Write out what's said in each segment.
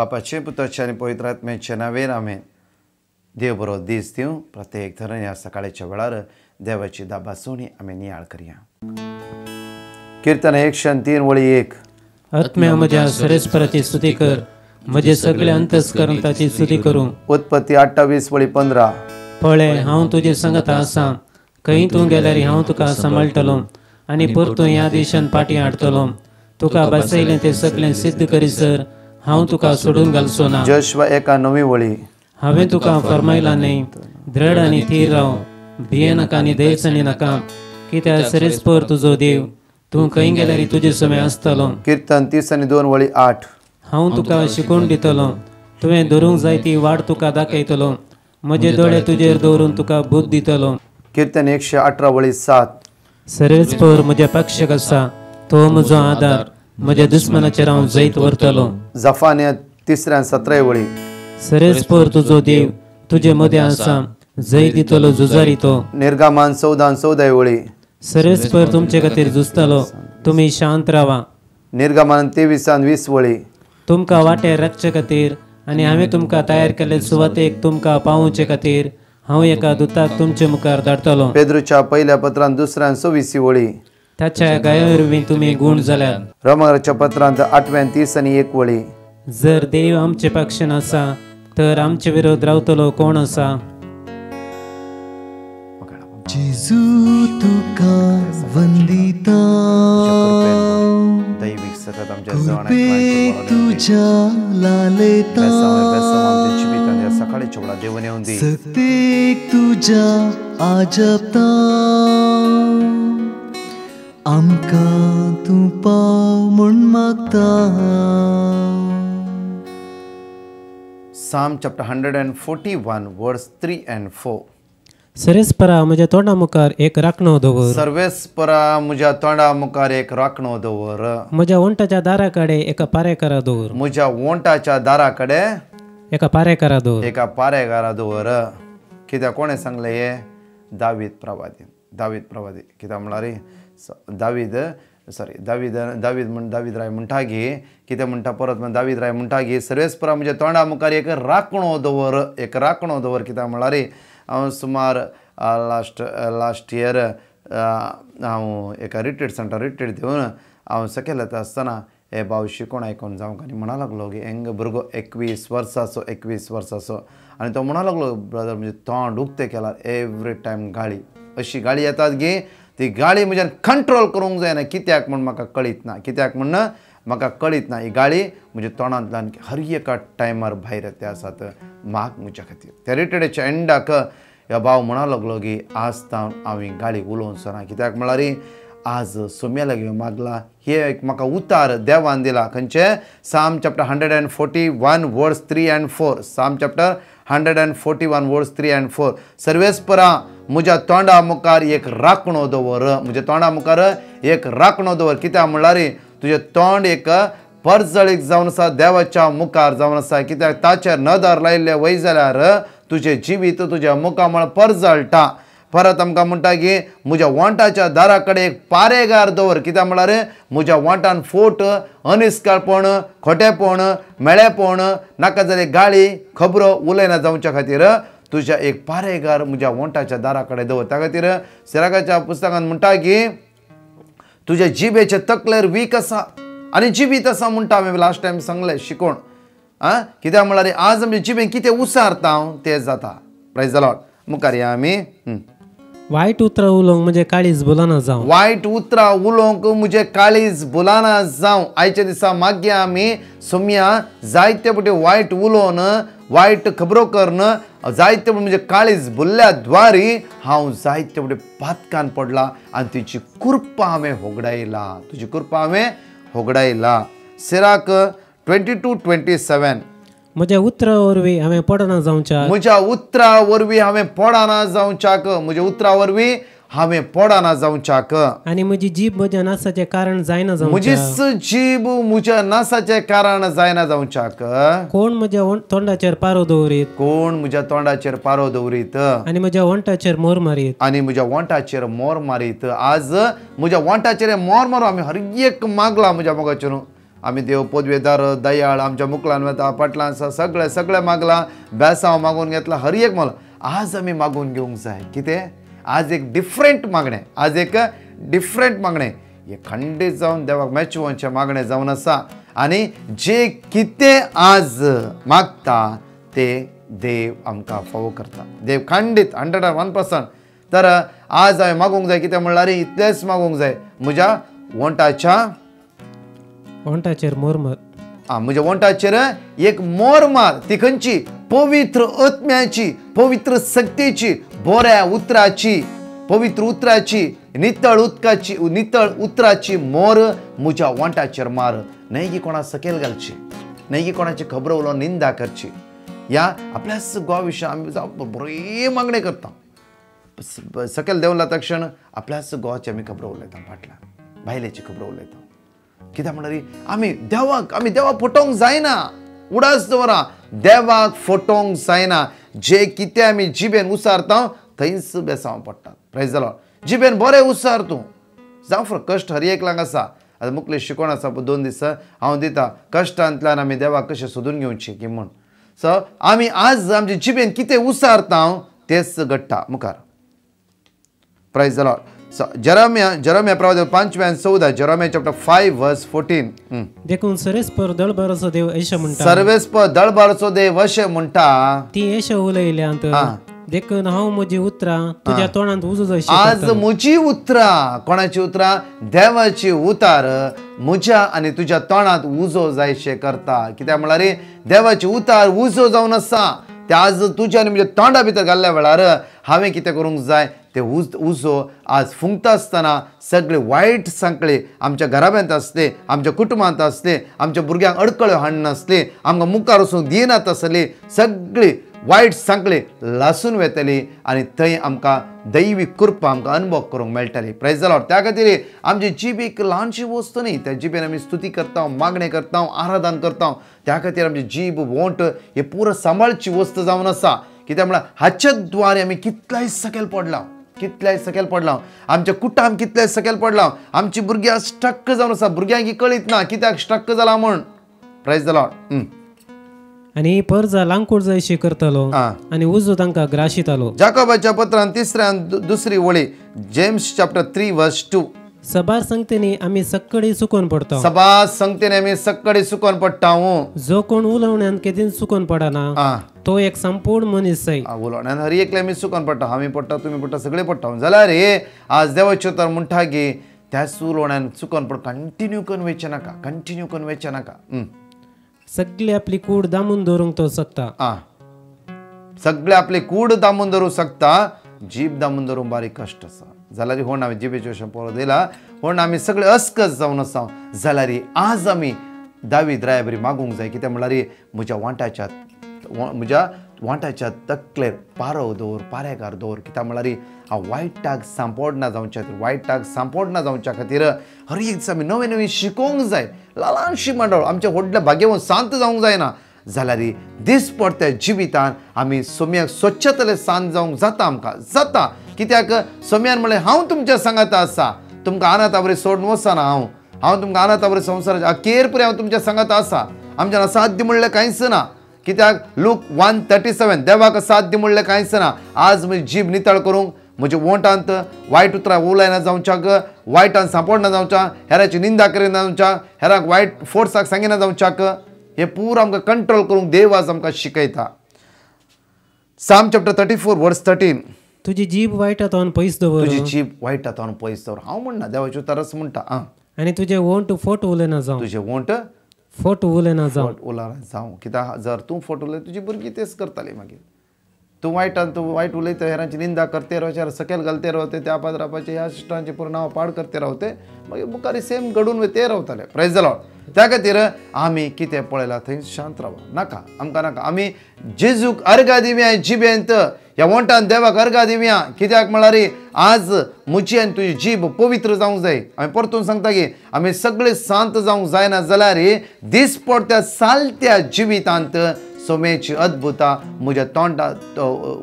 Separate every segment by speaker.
Speaker 1: बापाचे पुत्राचे आणि पवित्र आत्म्याचे नावेन आमेन. देव बरो दीस दिवं. प्रत्येक धरण ह्या सकाळच्या वेळार देवाची दाबासोणी आमी नियाळ करया. कीर्तन 103 वळी 1.
Speaker 2: आत्म्या म्हज्या सर्वेस्पराची स्तुती कर, म्हजे सगळे अंतस्करणाची स्तुती करूं.
Speaker 1: उत्पत्ती 28 वळी 15.
Speaker 2: पळय हांव तुजे संगत आसां, खंय तूं गेल्यार हांव तुका सांबाळटलो आनी परतून ह्या देशान फाटीं हाडटलो. तुका बसयलें तें सगळें सिद्ध करीसर हांव तुका सोडून घालचो ना.
Speaker 1: जोशुआ 1:9 वळी.
Speaker 2: हांवें तुका फरमायलां न्ही, दृढ आनी थीर राव, भिये नाका आनी दयचणी नाका, कित्याक सर्वेस्पर तुजो देव, तूं खंय गेल्यार तुजे समें आसतलो.
Speaker 1: कीर्तन 32 वळी 8.
Speaker 2: हांव तुका शिकवण दितलो, तुवें धरूंक जाय ती वाट तुका दाखयतलो, म्हजे दोळे तुजेर दवरून तुका बूद दितलो.
Speaker 1: कीर्तन 118 वळी 7.
Speaker 2: सर्वेस्पर म्हज्या पक्षाक आसा, तो म्हजो आदार, म्हज्या दुस्मनाचेर हांव जैत व्हरतलो.
Speaker 1: जफान्या 3:17 वळी.
Speaker 2: सर्वेस्पर तुजो देव तुजे मदें आसा, जैत दितलो झुजारी तो.
Speaker 1: निर्गमान 14:14 वळी.
Speaker 2: सर्वेस्पर तुमचे खातीर झुजतलो, तुमी शांत रावा.
Speaker 1: निर्गमान 23:20 वळी.
Speaker 2: तुमकां वाटेर राखचे खातीर आनी हांवें तुमकां तयार केल्ले सुवातेक तुमकां पावोवचे खातीर हांव एका दुताक तुमचे मुखार धाडटलो.
Speaker 1: पेद्रूच्या पहिल्या पत्रांत 2:26 वळी.
Speaker 2: ताच्या गायावरवीं तुमी गूण जाल्यात.
Speaker 1: रोमांच्या पत्रांत 8:30 वळी.
Speaker 2: जर देव आमचे पक्षान आसा तर आमचे विरोध रावतलो कोण आसा.
Speaker 3: जेजू तुका वंदिता,
Speaker 1: दैविक सतत आमच्या
Speaker 3: तुझ्या लालेता,
Speaker 1: सकाळीच्या वेळा देवान येऊन दी.
Speaker 3: सत्येक तुझ्या आजपता, आमकां तूं पाव म्हूण मागता.
Speaker 1: Psalm chapter 141 verse 3 and 4.
Speaker 2: सर्वेस्परा म्हज्या तोंडा मुखार एक राखणो दवर,
Speaker 1: सर्वेस्परा म्हज्या तोंडा मुखार एक राखणो दवर,
Speaker 2: म्हज्या वंटाच्या दारा कडेन एका पारेकारा दवर,
Speaker 1: म्हज्या वोंटाच्या दारा कडे
Speaker 2: एका पारेकारा दवर.
Speaker 1: एका पारेकारा दवर. कित्याक कोणें सांगलें हे? दावीद प्रवादी. कित्याक म्हळ्यार दावीद राय म्हणटा गी, कितें म्हणटा परत दावीद राय म्हणटा गी, सर्वेस्परा म्हज्या तोंडा मुखार एक राखणो दवर, एक राखणो दवर. कित्याक म्हळ्यार हांव सुमार लास्ट इयर हांव एका रिट्रीट सेंटर दिवन हांव सकयल येता आसतना हे भाव शिकोण आयकोन जावंक आनी म्हणा लागलो की हेंग भुरगो 21 वर्साचो आनी तो म्हणा लागलो, ब्रदर म्हणजे तोंड उक्तें केल्यार एवरी टायम गाळी, अशी गाळी येतात गी, ती गाळी म्हज्यान कंट्रोल करूंक जायना. कित्याक म्हण म्हाका कळीत ना. ही गाळी म्हज्या तोंडांतल्यान हर एका टायमार भायर येते आसात म्हाका म्हज्या खातीर. त्या रिट्रीटीच्या एंडाक ह्या भाव म्हणा लागलो की आज तावन हांव ही गाळी उलोवचो ना. कित्याक म्हळ्यार आज सोम्या लागीं मागला, हे एक म्हाका उतार देवान दिला. खंयचे? Psalm chapter 141 verse 3 and 4. Psalm chapter 141 verse 3 and 4. सर्वेस्परा म्हज्या तोंडा मुखार एक राखणो दवर, म्हज्या तोंडा मुखार एक राखणो दवर. कित्याक म्हळ्यार तुजें तोंड एक परजळीक जावन आसा, देवाच्या मुखार जावन आसा. कित्याक ताचेर नदर लायिल्ले वय जाल्यार तुजें जिवीत तुज्या मुखा म्हण परजळटा. परत आमकां म्हणटा की म्हज्या वोंटाच्या दारा कडेन एक पारेगार दवर. कित्याक म्हळ्यार म्हज्या वोंटान फोट, अनिश्काळपण, खोटेपण, मेळेपण, नाका जाल्यार गाळी, खबरो उलयना जावच्या खातीर तुज्या एक पारेगार म्हज्या वोंटाच्या दारा कडेन दवर. त्या खातीर सिराकाच्या पुस्तकांत म्हणटा की तुज्या जिबेचे तकलेर वीक आसा आनी जिबीत आसा म्हणटा. हांवें लास्ट टायम सांगलें शिकोण. कित्याक म्हळ्यार आज आमच्या जिबेन कितें उसारता तें जाता. Praise the lord. मुखार या आमी.
Speaker 2: वायट उतरां उलोवंक म्हणजे काळीज बुलाना जावं.
Speaker 1: वायट उतरां उलोवंक म्हणजे काळीज बुलाना जावं. आयच्या दिसा मागया आमी सोम्या जायते पटी वायट उलोवन, वायट खबरो करून, जायते म्हणजे काळीज बुल्ल्या द्वारी हांव जायते पटी पातकान पडला आनी तुजी कृपा हांवें होगडायला. सिराक 22:27.
Speaker 2: म्हज्या उतरां वरवीं हांवें पडना जावच्याक,
Speaker 1: म्हज्या उतरां वरवीं हांवें पडना जावच्याक, म्हज्या उतरां वरवीं हांवें पडना जावच्याक.
Speaker 2: आनी म्हजी जीब म्हज्या नासाचें कारण जायना
Speaker 1: म्हजी
Speaker 2: जावच्याक.
Speaker 1: जीब म्हज्या नासाचें कारण जायना जावच्याक.
Speaker 2: कोण म्हज्या तोंडाचेर पारो दवरीत,
Speaker 1: कोण म्हज्या तोंडाचेर पारो दवरीत
Speaker 2: आनी म्हज्या वंटाचेर मोर मारीत,
Speaker 1: आनी म्हज्या वोंटाचेर मोर मारीत. आज म्हज्या वोंटाचेर मोर मारूं हांवें हर एक मागला म्हज्या मोगाचेर. आमी देव पदवेदार दयाळ आमच्या मुखलान वता फाटल्यान सगळे मागला बेसांव मागून घेतला हर एक मागला आज आमी मागून घेवंक जाय कितें आज एक डिफरंट मागणें हे खंडीत जावन देवाक मेचवोवचें मागणें जावन आसा आनी जे कितें आज मागता ते देव आमकां फावो करता देव खंडीत 101%. तर आज हांवें मागूंक जाय कितें म्हणल्यार इतलेंच मागूंक जाय म्हज्या
Speaker 2: वंटाचेर मोरमत
Speaker 1: म्हज्या वंटाचेर एक मोर मार ती खंयची पवित्र आत्म्याची पवित्र शक्तीची बऱ्या उतराची पवित्र उतराची नितळ उतराची मोर म्हज्या वंटाचेर मार न्हय की कोणा सकयल घालची न्हय की कोणाची खबर उलोवन निंदा करची ह्या आपल्याच गोवा विशयी आमी बरे मागणे करता सकयल देंवला तक्षण आपल्याच गोवाची आमी खबर उलयता फाटल्यान भायलेची खबर उलयता कित्याक म्हणल्यार आमी देवाक फटोवंक जायना उडास दवरा देवाक फटोवंक जायना जे कितें आमी जिबेन उसारता थंयच बेसांव पडटात प्रेज द लॉर्ड जिबेन बरें उसार तूं जावं फर कश्ट हर एकल्याक आसा आतां मुखलें शिकोण आसा 2 दीस हांव दिता कश्टांतल्यान आमी देवाक कशें सोदून घेवचें की म्हूण सो आमी आज आमचे जिबेन कितें उसारता तेच घडटा मुखार प्रेज द लॉर्ड. जरम्या प्रवाद 5:14 जरम्या चॅप्टर 5:14
Speaker 2: देखून सर्वेस्पर दळबारचो देव अशें म्हणटा
Speaker 1: सर्वेस्पर दळबारचो देव अशें म्हणटा
Speaker 2: ती अशें उलयल्यांत देखून हांव म्हजी उतरां तुज्या तोंडांत उजो
Speaker 1: आज म्हजी उतरां कोणाची उतरां देवाची उतार म्हज्या आनी तुज्या तोंडांत उजो जायशें करता कित्याक म्हळ्यार देवाची उतार उजो जावन आसा ते आज तुज्या आनी म्हज्या तोंडा भितर घाल्ल्या वेळार हांवें कितें करूंक जाय ते उजो आज फुंकता आसतना सगळे वायट सांकळे आमच्या घराब्यांत आसले आमच्या कुटुंबांत आसले आमच्या भुरग्यांक अडकळ्यो हाडनासले आमकां मुखार वचूंक दिनात आसले सगळी वायट सांकळे लासून वेतली आनी थंय आमकां दैवी कृपा आमकां अनुभव करूंक मेळटली प्रेज द लॉर्ड. त्या खातीर आमची जीब एक ल्हानशी वस्त न्ही त्या जिबेन आमी स्तुती करता मागणें करता आराधन करता त्या खातीर आमची जीब वोंट हे पुरो सांबाळची वस्त जावन आसा कित्याक म्हळ्यार हाच्या द्वारे आमी कितल्याय सकयल पडला आमच्या कुटाम कितलेय सकयल पडला आमची भुरग्यां स्टक्क जावन आसा भुरग्यांक कळीत ना कित्याक स्टक्क जाला म्हण प्रेज द लॉर्ड.
Speaker 2: आनी परजा लांकूड जायशी करतलो आनी उजो तांकां ग्राशितालो.
Speaker 1: जाकोबाच्या पत्रांत 3 वळी जेम्स चॅप्टर 3:2
Speaker 2: सभार संगतेनी आमी सक्कडी सुकोन पडटा
Speaker 1: सभा संगतेनी आमी सक्कडी सुकोन पडटा
Speaker 2: जो कोण उलोवण्यान केदीन सुकोन पडना तो एक संपूर्ण मनीस जाय
Speaker 1: उलोवण्यान हर एकले आमी सुकोन पडटा आमी पडटा तुमी पडटा सगळे पडटा जाल्यार रे आज देवाचे तर म्हणटा की त्याच उलोवण्यान चुकोन पड कंटिन्यू करून वेचे नाका
Speaker 2: सगळी आपली कूड दामून दवरूंक तो शकता
Speaker 1: सगळे आपली कूड दामून दवरूंक शकता जीब दामून दवरूंक बारीक कश्ट आसा जाल्यार होण हांवें जिबेचे विशय पळोवन दिला होण आमी सगळे अस्कस जावन आसा जाल्यार आज आमी दावीद राया बरी मागूंक जाय कित्याक म्हळ्यार म्हज्या वांटाच्या तकलेर पारेकार दवर कित्याक म्हळ्यार हांव वायटाक सांपोडना जावच्या खातीर हर एक दीस आमी नवें शिकोवंक जाय ल्हानशी मंडळ आमच्या व्हडल्या भाग्यावन शांत जावंक जायना जाल्यार दीस पडते जिवितान आमी सोम्याक स्वच्छतले शांत जावंक जाता आमकां जाता कित्याक सोम्यान म्हळ्यार हांव तुमच्या सांगाता आसा तुमकां अनाथा बरें सोडून वचना हांव तुमकां अनाथा बरें संवसाराच्या अखेर पर्यंत हांव तुमच्या सांगाता आसा आमच्यान असाध्य म्हणलें कांयच ना कित्याक लूक 1:37 देवाक असाध्य म्हणलें कांयच ना आज म्हजी जीब नितळ करूंक म्हज्या वोंटांत वायट उतरां उलयना जावच्याक वायटान सांपोडना जावच्या हेराची निंदा करिना जावच्या हेराक वायट फोर्साक सांगिना जावच्याक हे पुरो आमकां कंट्रोल करूंक देव आज आमकां शिकयता. साम चॅप्टर 34:13
Speaker 2: तुजी जीब वायटांतल्यान पयस दवर
Speaker 1: तुजी जीब वायटांतल्यान पयस दवर हांव म्हणना देवाचे उतरच म्हणटा
Speaker 2: आनी तुजें वोंट फोट उलयना जावं
Speaker 1: तुजें वोंट
Speaker 2: फोट उलयना
Speaker 1: जावं कित्याक जर तूं फोट उलय तुजी भुरगीं तेच करतालीं मागीर तूं वायट उलयता हेरांची निंदा करते रावचे सकयल घालते रावते त्या पात्रापाचे ह्या इश्टांचे पुरो नांव पाड करते रावते मागीर मुखार सेम घडून ते रावताले प्रेज द लॉर्ड. त्या खातीर आमी कितें पळयलां थंय शांत रावप नाका आमकां नाका आमी जेजूक अर्घा दिवया जिबेंत ह्या वोंटान देवाक अर्घा दिवया कित्याक म्हळ्यार आज म्हजी आनी तुजी जीब पवित्र जावंक जाय हांवें परतून सांगता की आमी सगळे शांत जावंक जायना जाल्यार दीस पडत्या सालत्या जिवितांत सोमेची अद्भुता म्हज्या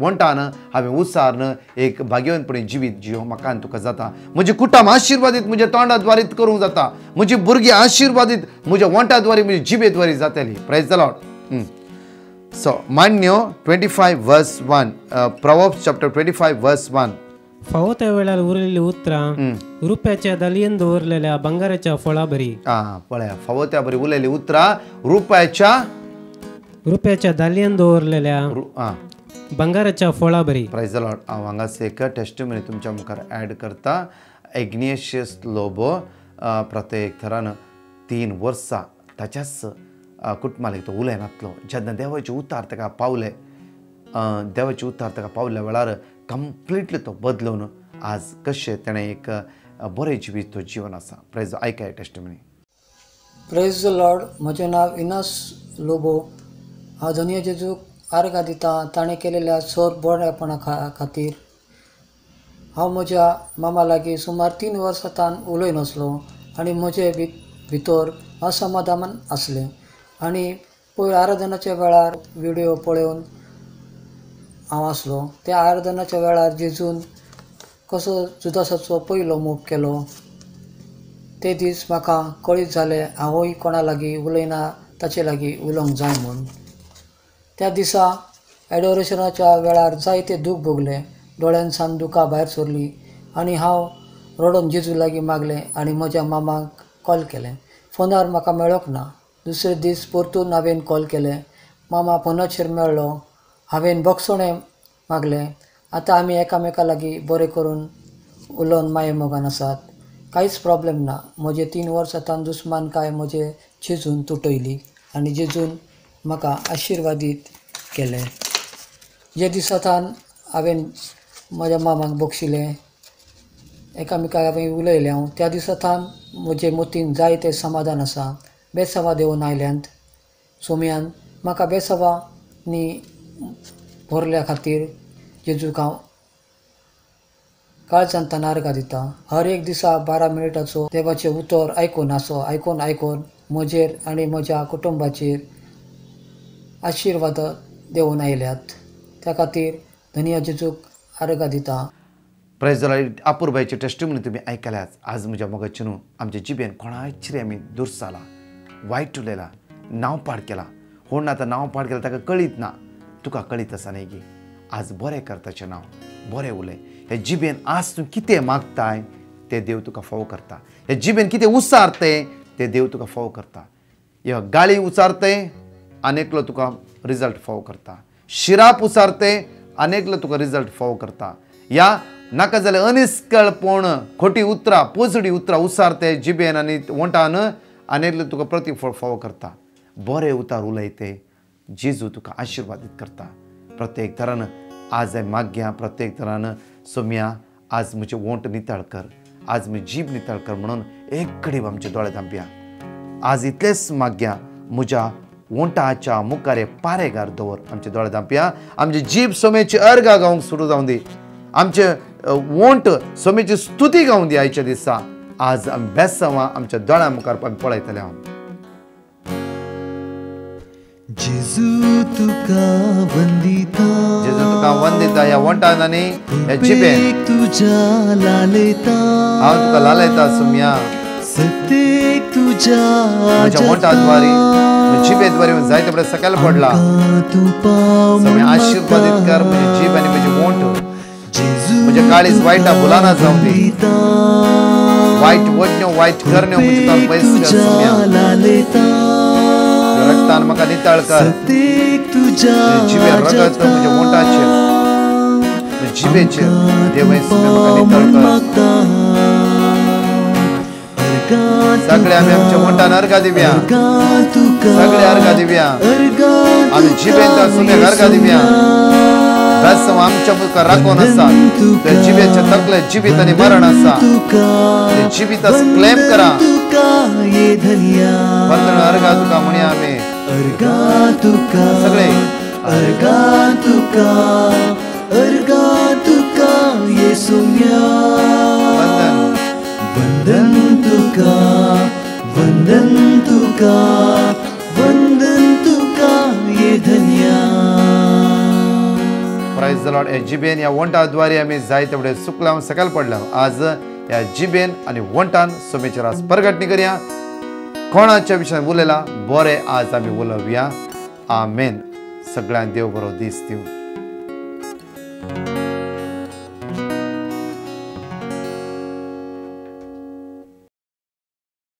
Speaker 1: वंटान हांवें उसारन एक भाग्यवानपणी जिवीत जियो म्हाका आनी तुका जाता. म्हजें कुटुंब आशिर्वादीत म्हज्या तोंडाद्वारीत करूंक जाता. म्हजी भुरगीं आशिर्वादीत म्हज्या वंटाद्वारी म्हजी जिबेद्वारी जातली. Praise the Lord. सो मान्य 25 वर्स 1 Proverbs chapter 25 verse 1.
Speaker 2: फावो त्या वेळार उरलेली उतरां रुपयाच्या दालयेन दवरलेल्या बंगाराच्या फळा बरी.
Speaker 1: पळया फावो त्या बरी उरलेली उतरां
Speaker 2: रुपयाच्या दालयेन दवरलेल्या बंगाराच्या फळा बरी.
Speaker 1: Praise the Lord. हांव हांगास एक टेस्टिमनी तुमच्या मुखार ॲड करता. इग्नेशियस लोबो प्रत्येक थरान 3 वर्सां ताच्याच कुटुंबाक तो उलयनातलो. जेन्ना देवाचे उतार ताका पावले, देवाचे उतार ताका पावल्या वेळार कंप्लिटली तो बदलून आज कशें ताणें एक बरें जिवीत तो जीवन आसा. प्रेज आयकाय टेस्टिमनी.
Speaker 4: Praise the lord. म्हजें नांव इनास लोबो. हांव धन्य जेजूक आर्गां दिता ताणें केलेल्या सर बरेपणा खातीर. हांव म्हज्या मामा लागीं सुमार 3 वर्सां उलय नासलो आनी म्हजे भितर असमाधान आसलें. आनी पयर आराधनाच्या वेळार व्हिडिओ पळोवन हांव आसलो. त्या आराधनाच्या वेळार जेजून कसो जुदासाचो पयलो मोग केलो ते दीस म्हाका कळीत जालें हांवूय कोणा लागीं उलयना ताचे लागीं उलोवंक जाय म्हूण. त्या दिसा एडोरेशनाच्या वेळार जायते दूख भोगलें. दोळ्यांसान दुकां भायर सरलीं आनी हांव रडोन जेजू लागीं मागलें आनी म्हज्या मामाक कॉल केलें. फोनार म्हाका मेळोंक ना. दुसरे दीस परतून हांवें कॉल केलें. मामा फोनाचेर मेळ्ळो. हांवें बक्षोणें मागलें. आतां आमी एकामेका लागीं बरें करून उलोवन माये मोगान आसात. कांयच प्रॉब्लेम ना. म्हजे 3 वर्सां दुस्मान काय म्हजे जेजून तुटयली आनी जेजून म्हाका आशिर्वादीत केलें. जे दिसांतल्यान हांवें म्हज्या मामाक बक्षिलें, एकामेकाक हांवें उलयलें हांव, त्या दिसांतल्यान म्हजे मतीन जायतें समाधान आसा. बेसवा देंवन आयल्यांत सोम्यान म्हाका बेसवांनी भरल्या खातीर जेजूक हांव काळजांतल्यान आर्गां दिता. हर एक दिसा 12 मिनटाचो देवाचें उतर आयकून म्हजेर आनी म्हज्या कुटुंबाचेर आशिर्वाद देंवन आयल्यात. त्या खातीर धन्य जेजूक आर्गां दिता.
Speaker 1: Praise the lord. अपूर्बायची टेस्टिमनी तुमी आयकल्यात. आज म्हज्या मोगाचे न्हू आमच्या जिबेन कोणाचेर आमी दुर्साला, वायट उलयला, नांव पाड केला. कोण आतां नांव पाड केला ताका कळीत ना. तुका कळीत आसा न्ही गी. आज बरें करताचें नांव बरें उलय. हे जिबेन आज तूं कितें मागताय तें देव तुका फावो करता. हे जिबेन कितें उसारते तें देव तुका फावो करता. ह्यो गाळी उसारते आनेकलो तुका रिजल्ट फावो करता. शिराप उसारते आनेकलो तुका रिजल्ट फावो करता. या नाका जाल्यार अनिस्कळपण, खोटी उतरां, पोजडी उतरां उसारते जिबेन आनी वंटान आनेकलो तुका प्रतिफळ फावो करता. बरें उतार उलयते जेजू तुका आशिर्वादीत करता. प्रत्येक तरान आज हांवें माग्या, प्रत्येक तरान सोम्या आज म्हजें वोंट नितळ कर, आज म्हजी जीब नितळ कर म्हणून एक घडीव आमचे दोळे धांपया. आज इतलेंच माग्या म्हज्या वोंटाच्या मुखार पारेगार दवर. आमचे दोळे धांपया. आमची जीब सोमेची अर्गां गावंक सुरू जावं दी. आमचे वोंट सोमेची स्तुती गावूं दी. आयच्या दिसा आज आमी बेसवां आमच्या दोळ्या मुखार आमी पळयतले. हांव
Speaker 3: जेजू तुका वंदिता,
Speaker 1: जेजू तुका वंदिता. ह्या वोंटान आनी ह्या जिबेन
Speaker 3: तुझ्या लालयता,
Speaker 1: हांव तुका लालयता सोम्या.
Speaker 3: सत्येक तुझ्या
Speaker 1: म्हज्या वोंटाद्वारी म्हज्या जिबेद्वारी जायते बरें सकयल पडला.
Speaker 3: तू पाव
Speaker 1: सोम्या आशिर्वादीत कर म्हजी जीब आनी म्हजी वोंट.
Speaker 3: जेजू
Speaker 1: म्हजे काळीज वायटा भुलाना जावं दी.
Speaker 3: वंदिता,
Speaker 1: वायट वडण्यो वायट करण्यो म्हजे तोंड पयस कर सोम्या.
Speaker 3: लालयता,
Speaker 1: रक्तान म्हाका नितळ कर.
Speaker 3: सत्येक तुझ्या
Speaker 1: जिबेर रगत म्हज्या वोंटाचेर, म्हज्या जिबेचेर देव सोम्या म्हाका नितळ कर. सगळे आमी आमच्या वोंटान अर्गां दिवया. सगळे अर्गां दिवया. आमी जिबेन सोम्याक अर्गां दिवया. बेसव आमच्या मुखार राखून आसा. त्या जिबेच्या तकले जिवीत आनी मरण आसा. ते जिवीतास क्लेम करा. वंदन अर्गां तुका म्हणया आमी सगळे.
Speaker 3: वंदन तुका, वंदन तुका, वंदन तुका ये धन्य
Speaker 1: प्रेज द लॉर्ड. या जिबेन या वंटाद्वारे आम्ही जायते फुडें सुकलां सकयल पडल्या. आज ह्या जिबेन आनी वंटान सोमेचेर आज परगटणी करया. कोणाच्या विशयान उलयला बरें आज आमी उलोवया. आमेन. सगळ्यांक देव बरो दीस दिवं.